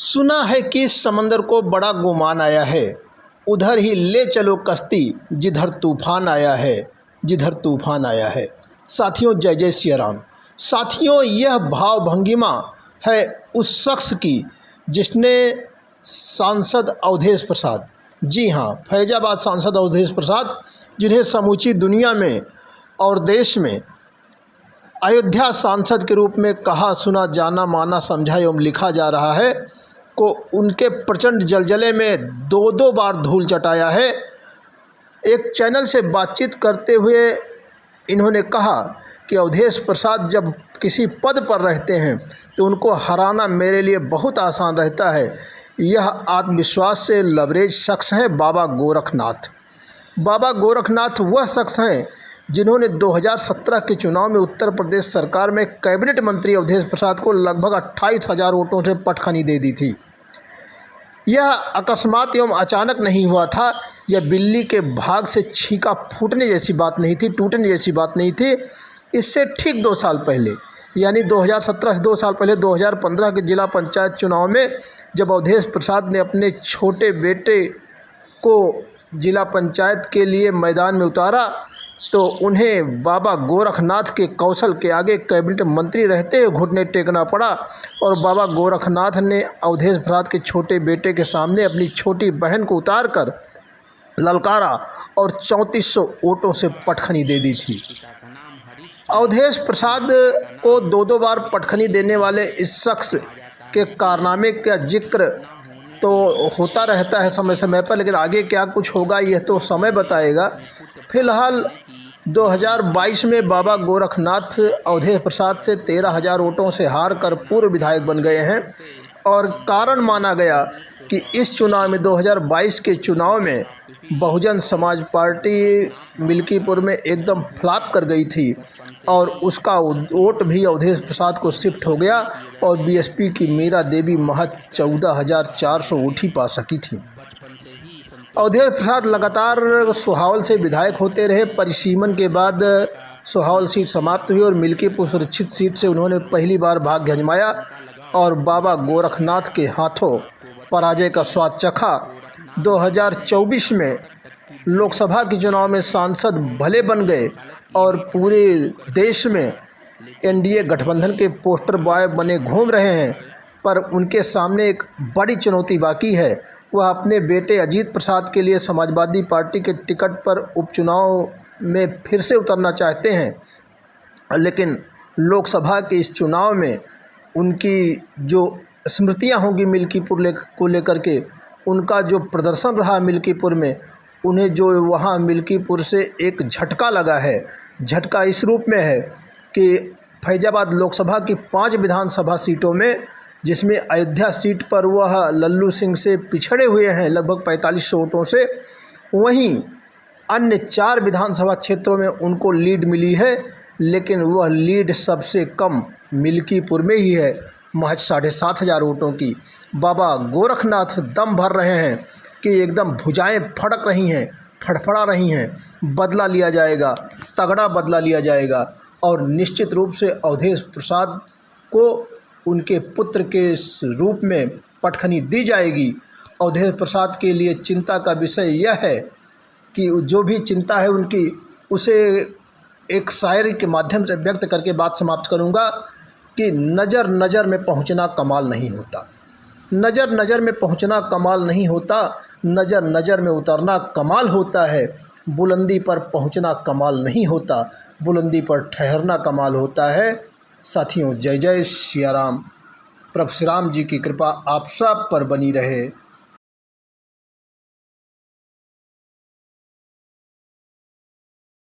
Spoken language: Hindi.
सुना है कि समंदर को बड़ा गुमान आया है, उधर ही ले चलो कश्ती जिधर तूफान आया है, जिधर तूफान आया है। साथियों, जय जय सिया राम। साथियों, यह भाव भंगिमा है उस शख्स की जिसने सांसद अवधेश प्रसाद, जी हाँ, फैजाबाद सांसद अवधेश प्रसाद, जिन्हें समूची दुनिया में और देश में अयोध्या सांसद के रूप में कहा सुना जाना माना समझा एवं लिखा जा रहा है, को उनके प्रचंड जलजले में दो बार धूल चटाया है। एक चैनल से बातचीत करते हुए इन्होंने कहा कि अवधेश प्रसाद जब किसी पद पर रहते हैं तो उनको हराना मेरे लिए बहुत आसान रहता है। यह आत्मविश्वास से लबरेज शख्स हैं बाबा गोरखनाथ। बाबा गोरखनाथ वह शख्स हैं जिन्होंने 2017 के चुनाव में उत्तर प्रदेश सरकार में कैबिनेट मंत्री अवधेश प्रसाद को लगभग 28,000 वोटों से पटखनी दे दी थी। यह अकस्मात एवं अचानक नहीं हुआ था। यह बिल्ली के भाग से छींका फूटने जैसी बात नहीं थी, टूटने जैसी बात नहीं थी। इससे ठीक 2 साल पहले, यानी 2017 से 2 साल पहले 2015 के जिला पंचायत चुनाव में जब अवधेश प्रसाद ने अपने छोटे बेटे को जिला पंचायत के लिए मैदान में उतारा तो उन्हें बाबा गोरखनाथ के कौशल के आगे कैबिनेट मंत्री रहते हुए घुटने टेकना पड़ा और बाबा गोरखनाथ ने अवधेश प्रसाद के छोटे बेटे के सामने अपनी छोटी बहन को उतारकर ललकारा और 3400 वोटों से पटखनी दे दी थी। अवधेश प्रसाद को 2 बार पटखनी देने वाले इस शख्स के कारनामे का जिक्र तो होता रहता है समय समय पर, लेकिन आगे क्या कुछ होगा यह तो समय बताएगा। फिलहाल 2022 में बाबा गोरखनाथ अवधेश प्रसाद से 13,000 वोटों से हार कर पूर्व विधायक बन गए हैं और कारण माना गया कि इस चुनाव में 2022 के चुनाव में बहुजन समाज पार्टी मिल्कीपुर में एकदम फ्लॉप कर गई थी और उसका वोट भी अवधेश प्रसाद को शिफ्ट हो गया और बीएसपी की मीरा देवी महज 14,400 वोट ही पा सकी थी। अवधेश प्रसाद लगातार सोहावल से विधायक होते रहे। परिसीमन के बाद सोहावल सीट समाप्त हुई और मिल्कीपुर सुरक्षित सीट से उन्होंने पहली बार भाग्य आजमाया और बाबा गोरखनाथ के हाथों पराजय का स्वाद चखा। 2024 में लोकसभा के चुनाव में सांसद भले बन गए और पूरे देश में एनडीए गठबंधन के पोस्टर बॉय बने घूम रहे हैं, पर उनके सामने एक बड़ी चुनौती बाकी है। वह अपने बेटे अजीत प्रसाद के लिए समाजवादी पार्टी के टिकट पर उपचुनाव में फिर से उतरना चाहते हैं, लेकिन लोकसभा के इस चुनाव में उनकी जो स्मृतियां होंगी मिल्कीपुर को लेकर के, उनका जो प्रदर्शन रहा मिल्कीपुर में, उन्हें जो वहाँ मिल्कीपुर से एक झटका लगा है। झटका इस रूप में है कि फैजाबाद लोकसभा की 5 विधानसभा सीटों में, जिसमें अयोध्या सीट पर वह लल्लू सिंह से पिछड़े हुए हैं लगभग 4500 वोटों से, वहीं अन्य 4 विधानसभा क्षेत्रों में उनको लीड मिली है, लेकिन वह लीड सबसे कम मिल्कीपुर में ही है, महज 7,500 वोटों की। बाबा गोरखनाथ दम भर रहे हैं कि एकदम भुजाएं फड़क रही हैं, फड़फड़ा रही हैं, बदला लिया जाएगा, तगड़ा बदला लिया जाएगा और निश्चित रूप से अवधेश प्रसाद को उनके पुत्र के रूप में पटखनी दी जाएगी। अवधेश प्रसाद के लिए चिंता का विषय यह है कि जो भी चिंता है उनकी, उसे एक शायरी के माध्यम से व्यक्त करके बात समाप्त करूंगा कि नज़र नज़र में पहुंचना कमाल नहीं होता, नज़र नज़र में पहुंचना कमाल नहीं होता, नज़र नज़र में उतरना कमाल होता है। बुलंदी पर पहुंचना कमाल नहीं होता, बुलंदी पर ठहरना कमाल होता है। साथियों, जय जय सिया राम। प्रभु श्री राम जी की कृपा आप सब पर बनी रहे।